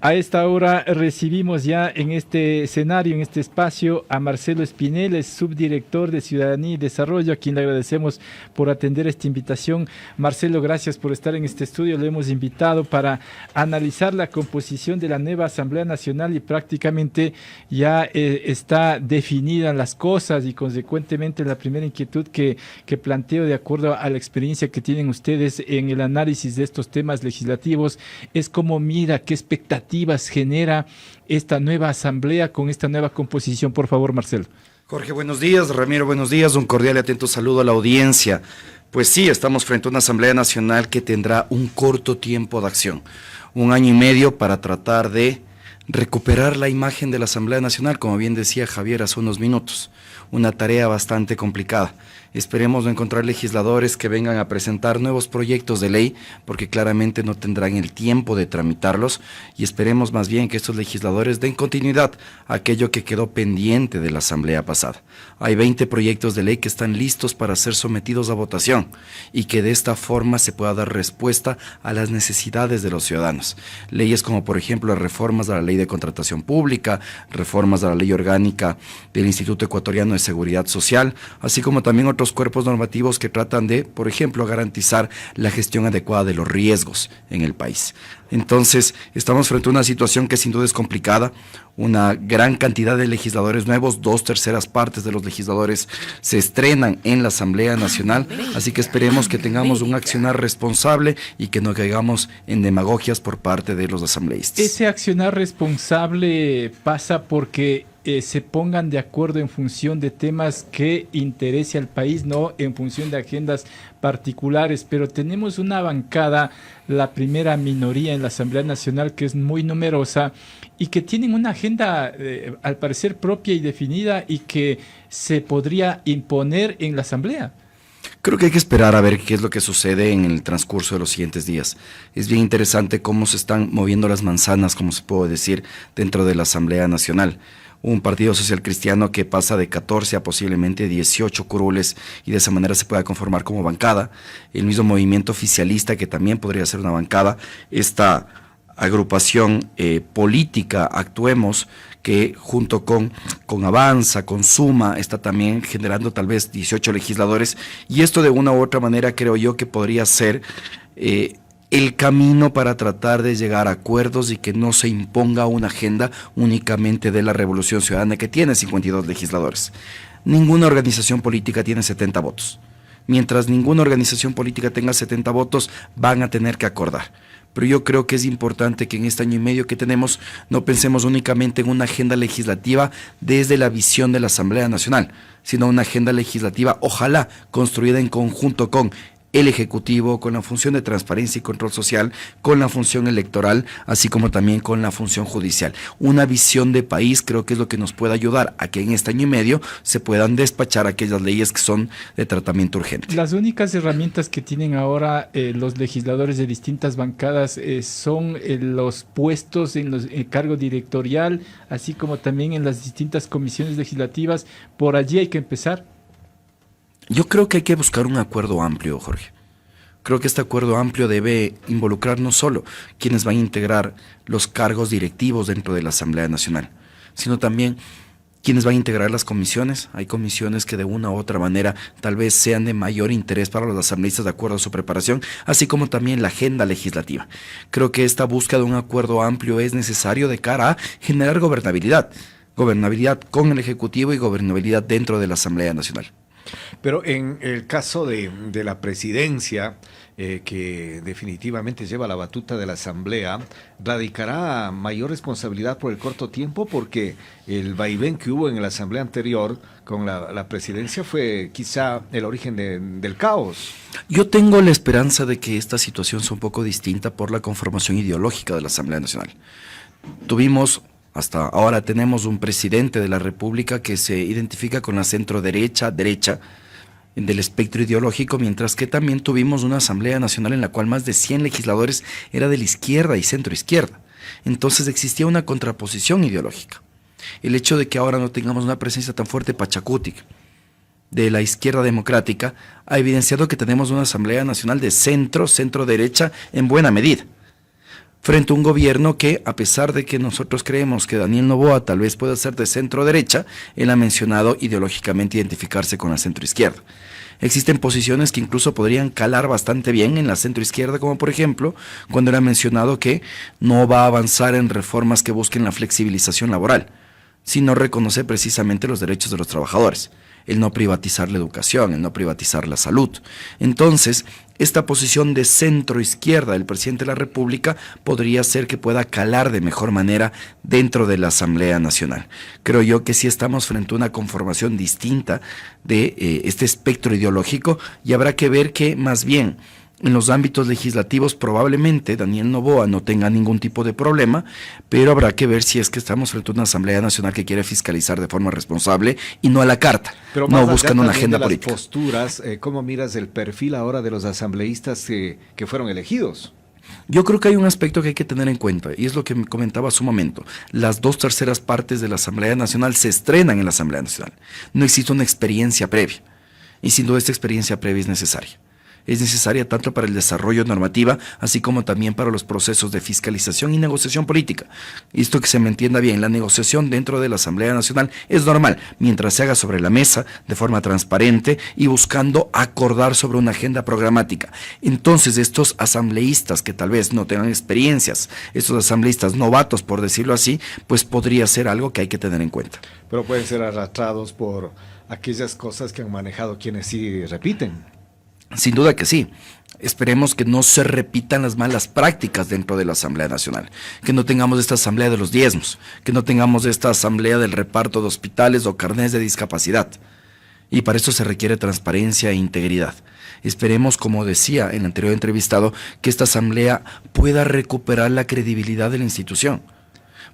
A esta hora recibimos ya en este escenario, en este espacio, a Marcelo Espinel, es subdirector de Ciudadanía y Desarrollo, a quien le agradecemos por atender esta invitación. Marcelo, gracias por estar en este estudio. Le hemos invitado para analizar la composición de la nueva Asamblea Nacional y prácticamente ya está definida las cosas y consecuentemente la primera inquietud que planteo de acuerdo a la experiencia que tienen ustedes en el análisis de estos temas legislativos es cómo mira, qué expectativas genera esta nueva asamblea con esta nueva composición. Por favor, Marcelo. Jorge, buenos días. Ramiro, buenos días. Un cordial y atento saludo a la audiencia. Pues sí, estamos frente a una Asamblea Nacional que tendrá un corto tiempo de acción, 1 año y medio para tratar de recuperar la imagen de la Asamblea Nacional, como bien decía Javier hace unos minutos, una tarea bastante complicada. Esperemos no encontrar legisladores que vengan a presentar nuevos proyectos de ley, porque claramente no tendrán el tiempo de tramitarlos, y esperemos más bien que estos legisladores den continuidad a aquello que quedó pendiente de la asamblea pasada. Hay 20 proyectos de ley que están listos para ser sometidos a votación, y que de esta forma se pueda dar respuesta a las necesidades de los ciudadanos. Leyes como por ejemplo las reformas a la ley de contratación pública, reformas a la ley orgánica del Instituto Ecuatoriano de Seguridad Social, así como también otros cuerpos normativos que tratan de, por ejemplo, garantizar la gestión adecuada de los riesgos en el país. Entonces, estamos frente a una situación que sin duda es complicada, una gran cantidad de legisladores nuevos, 2/3 partes de los legisladores se estrenan en la Asamblea Nacional, así que esperemos que tengamos un accionar responsable y que no caigamos en demagogias por parte de los asambleístas. Ese accionar responsable pasa porque se pongan de acuerdo en función de temas que interese al país, no en función de agendas particulares, pero tenemos una bancada, la primera minoría en la Asamblea Nacional, que es muy numerosa y que tienen una agenda al parecer propia y definida y que se podría imponer en la Asamblea. Creo que hay que esperar a ver qué es lo que sucede en el transcurso de los siguientes días. Es bien interesante cómo se están moviendo las manzanas, como se puede decir, dentro de la Asamblea Nacional. Un partido social cristiano que pasa de 14 a posiblemente 18 curules y de esa manera se pueda conformar como bancada. El mismo movimiento oficialista que también podría ser una bancada. Esta agrupación política Actuemos, que junto con Avanza, con Suma, está también generando tal vez 18 legisladores, y esto de una u otra manera creo yo que podría ser el camino para tratar de llegar a acuerdos y que no se imponga una agenda únicamente de la Revolución Ciudadana, que tiene 52 legisladores. Ninguna organización política tiene 70 votos. Mientras ninguna organización política tenga 70 votos, van a tener que acordar. Pero yo creo que es importante que en este 1 año y medio que tenemos no pensemos únicamente en una agenda legislativa desde la visión de la Asamblea Nacional, sino una agenda legislativa, ojalá, construida en conjunto con el Ejecutivo, con la función de transparencia y control social, con la función electoral, así como también con la función judicial. Una visión de país creo que es lo que nos puede ayudar a que en este 1 año y medio se puedan despachar aquellas leyes que son de tratamiento urgente. Las únicas herramientas que tienen ahora los legisladores de distintas bancadas son los puestos en el cargo directorial, así como también en las distintas comisiones legislativas. Por allí hay que empezar. Yo creo que hay que buscar un acuerdo amplio, Jorge. Creo que este acuerdo amplio debe involucrar no solo quienes van a integrar los cargos directivos dentro de la Asamblea Nacional, sino también quienes van a integrar las comisiones. Hay comisiones que de una u otra manera tal vez sean de mayor interés para los asambleístas de acuerdo a su preparación, así como también la agenda legislativa. Creo que esta búsqueda de un acuerdo amplio es necesario de cara a generar gobernabilidad con el Ejecutivo y gobernabilidad dentro de la Asamblea Nacional. Pero en el caso de la presidencia, que definitivamente lleva la batuta de la Asamblea, radicará mayor responsabilidad por el corto tiempo, porque el vaivén que hubo en la Asamblea anterior con la presidencia fue quizá el origen del caos. Yo tengo la esperanza de que esta situación sea un poco distinta por la conformación ideológica de la Asamblea Nacional. Hasta ahora tenemos un presidente de la República que se identifica con la centro-derecha del espectro ideológico, mientras que también tuvimos una Asamblea Nacional en la cual más de 100 legisladores era de la izquierda y centro-izquierda. Entonces existía una contraposición ideológica. El hecho de que ahora no tengamos una presencia tan fuerte pachacútica de la izquierda democrática ha evidenciado que tenemos una Asamblea Nacional de centro-derecha en buena medida. frente a un gobierno que, a pesar de que nosotros creemos que Daniel Noboa tal vez pueda ser de centro derecha, él ha mencionado ideológicamente identificarse con la centro izquierda. Existen posiciones que incluso podrían calar bastante bien en la centro izquierda, como por ejemplo, cuando él ha mencionado que no va a avanzar en reformas que busquen la flexibilización laboral, sino reconocer precisamente los derechos de los trabajadores, el no privatizar la educación, el no privatizar la salud. Entonces, esta posición de centro izquierda del presidente de la República podría ser que pueda calar de mejor manera dentro de la Asamblea Nacional. Creo yo que sí estamos frente a una conformación distinta de este espectro ideológico, y habrá que ver que más bien en los ámbitos legislativos probablemente Daniel Noboa no tenga ningún tipo de problema, pero habrá que ver si es que estamos frente a una Asamblea Nacional que quiere fiscalizar de forma responsable y no a la carta, pero no buscando una agenda de las política. Posturas, ¿cómo miras el perfil ahora de los asambleístas que fueron elegidos? Yo creo que hay un aspecto que hay que tener en cuenta, y es lo que me comentaba hace un momento. Las 2/3 partes de la Asamblea Nacional se estrenan en la Asamblea Nacional. No existe una experiencia previa, y sin duda esta experiencia previa es necesaria. Es necesaria tanto para el desarrollo normativa, así como también para los procesos de fiscalización y negociación política. Esto que se me entienda bien, la negociación dentro de la Asamblea Nacional es normal, mientras se haga sobre la mesa, de forma transparente y buscando acordar sobre una agenda programática. Entonces, estos asambleístas que tal vez no tengan experiencias, estos asambleístas novatos, por decirlo así, pues podría ser algo que hay que tener en cuenta. Pero pueden ser arrastrados por aquellas cosas que han manejado quienes sí repiten. Sin duda que sí. Esperemos que no se repitan las malas prácticas dentro de la Asamblea Nacional, que no tengamos esta asamblea de los diezmos, que no tengamos esta asamblea del reparto de hospitales o carnés de discapacidad. Y para eso se requiere transparencia e integridad. Esperemos, como decía el anterior entrevistado, que esta asamblea pueda recuperar la credibilidad de la institución.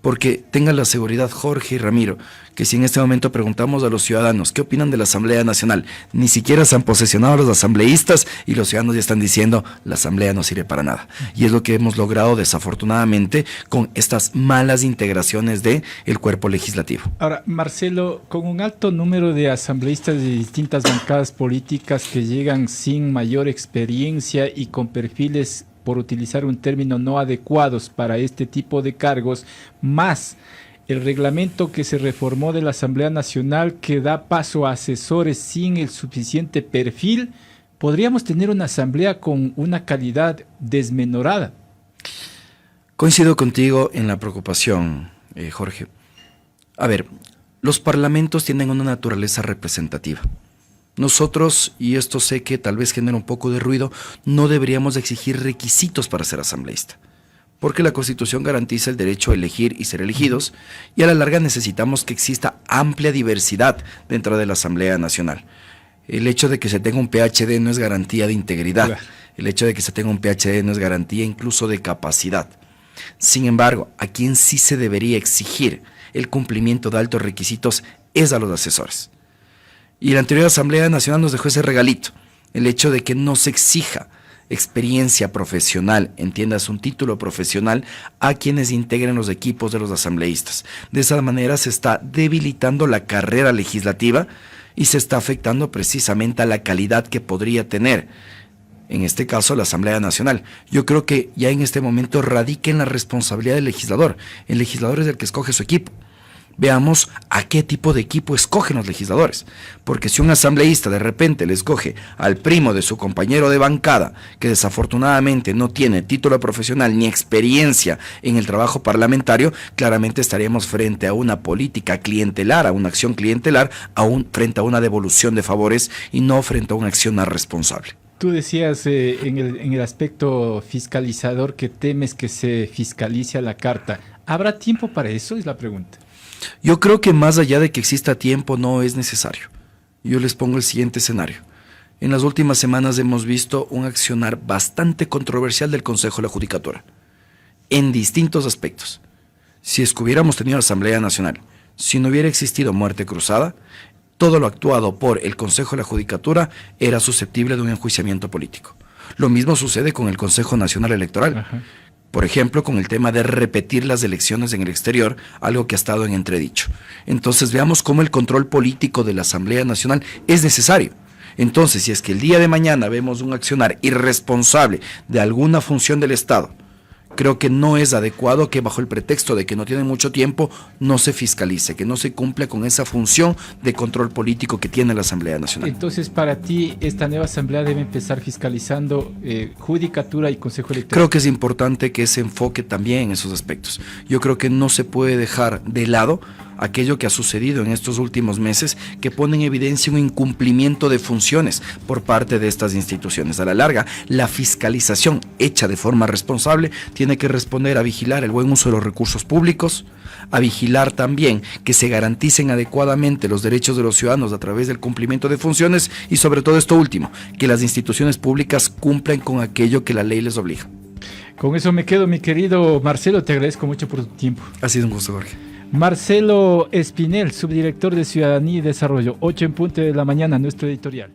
Porque tengan la seguridad, Jorge y Ramiro, que si en este momento preguntamos a los ciudadanos qué opinan de la Asamblea Nacional, ni siquiera se han posesionado los asambleístas y los ciudadanos ya están diciendo la Asamblea no sirve para nada. Y es lo que hemos logrado desafortunadamente con estas malas integraciones del cuerpo legislativo. Ahora, Marcelo, con un alto número de asambleístas de distintas bancadas políticas que llegan sin mayor experiencia y con perfiles, por utilizar un término, no adecuados para este tipo de cargos, más el reglamento que se reformó de la Asamblea Nacional que da paso a asesores sin el suficiente perfil, podríamos tener una asamblea con una calidad desmenorada. Coincido contigo en la preocupación, Jorge. A ver, los parlamentos tienen una naturaleza representativa. Nosotros, y esto sé que tal vez genera un poco de ruido, no deberíamos exigir requisitos para ser asambleísta, porque la Constitución garantiza el derecho a elegir y ser elegidos, y a la larga necesitamos que exista amplia diversidad dentro de la Asamblea Nacional. El hecho de que se tenga un PhD no es garantía de integridad, claro. El hecho de que se tenga un PhD no es garantía incluso de capacidad. Sin embargo, a quien sí se debería exigir el cumplimiento de altos requisitos es a los asesores. Y la anterior Asamblea Nacional nos dejó ese regalito, el hecho de que no se exija experiencia profesional, entiendas, un título profesional, a quienes integren los equipos de los asambleístas. De esa manera se está debilitando la carrera legislativa y se está afectando precisamente a la calidad que podría tener, en este caso, la Asamblea Nacional. Yo creo que ya en este momento radica en la responsabilidad del legislador. El legislador es el que escoge su equipo. Veamos a qué tipo de equipo escogen los legisladores, porque si un asambleísta de repente le escoge al primo de su compañero de bancada, que desafortunadamente no tiene título profesional ni experiencia en el trabajo parlamentario, claramente estaríamos frente a una política clientelar, a una acción clientelar, frente a una devolución de favores y no frente a una acción responsable. Tú decías en el aspecto fiscalizador que temes que se fiscalice a la carta. ¿Habrá tiempo para eso? Es la pregunta. Yo creo que más allá de que exista tiempo no es necesario. Yo les pongo el siguiente escenario. En las últimas semanas hemos visto un accionar bastante controversial del Consejo de la Judicatura, en distintos aspectos. Si es que hubiéramos tenido Asamblea Nacional, si no hubiera existido muerte cruzada, todo lo actuado por el Consejo de la Judicatura era susceptible de un enjuiciamiento político. Lo mismo sucede con el Consejo Nacional Electoral. Ajá. Por ejemplo, con el tema de repetir las elecciones en el exterior, algo que ha estado en entredicho. Entonces veamos cómo el control político de la Asamblea Nacional es necesario. Entonces, si es que el día de mañana vemos un accionar irresponsable de alguna función del Estado, Creo que no es adecuado que bajo el pretexto de que no tienen mucho tiempo no se fiscalice, que no se cumpla con esa función de control político que tiene la Asamblea Nacional. Entonces, para ti, esta nueva Asamblea debe empezar fiscalizando Judicatura y Consejo Electoral. Creo que es importante que se enfoque también en esos aspectos. Yo creo que no se puede dejar de lado aquello que ha sucedido en estos últimos meses, que pone en evidencia un incumplimiento de funciones por parte de estas instituciones. A la larga, la fiscalización hecha de forma responsable tiene que responder a vigilar el buen uso de los recursos públicos, a vigilar también que se garanticen adecuadamente los derechos de los ciudadanos a través del cumplimiento de funciones y sobre todo esto último, que las instituciones públicas cumplan con aquello que la ley les obliga. Con eso me quedo, mi querido Marcelo, te agradezco mucho por tu tiempo. Ha sido un gusto, Jorge. Marcelo Espinel, subdirector de Ciudadanía y Desarrollo, 8 en punto de la mañana, nuestro editorial.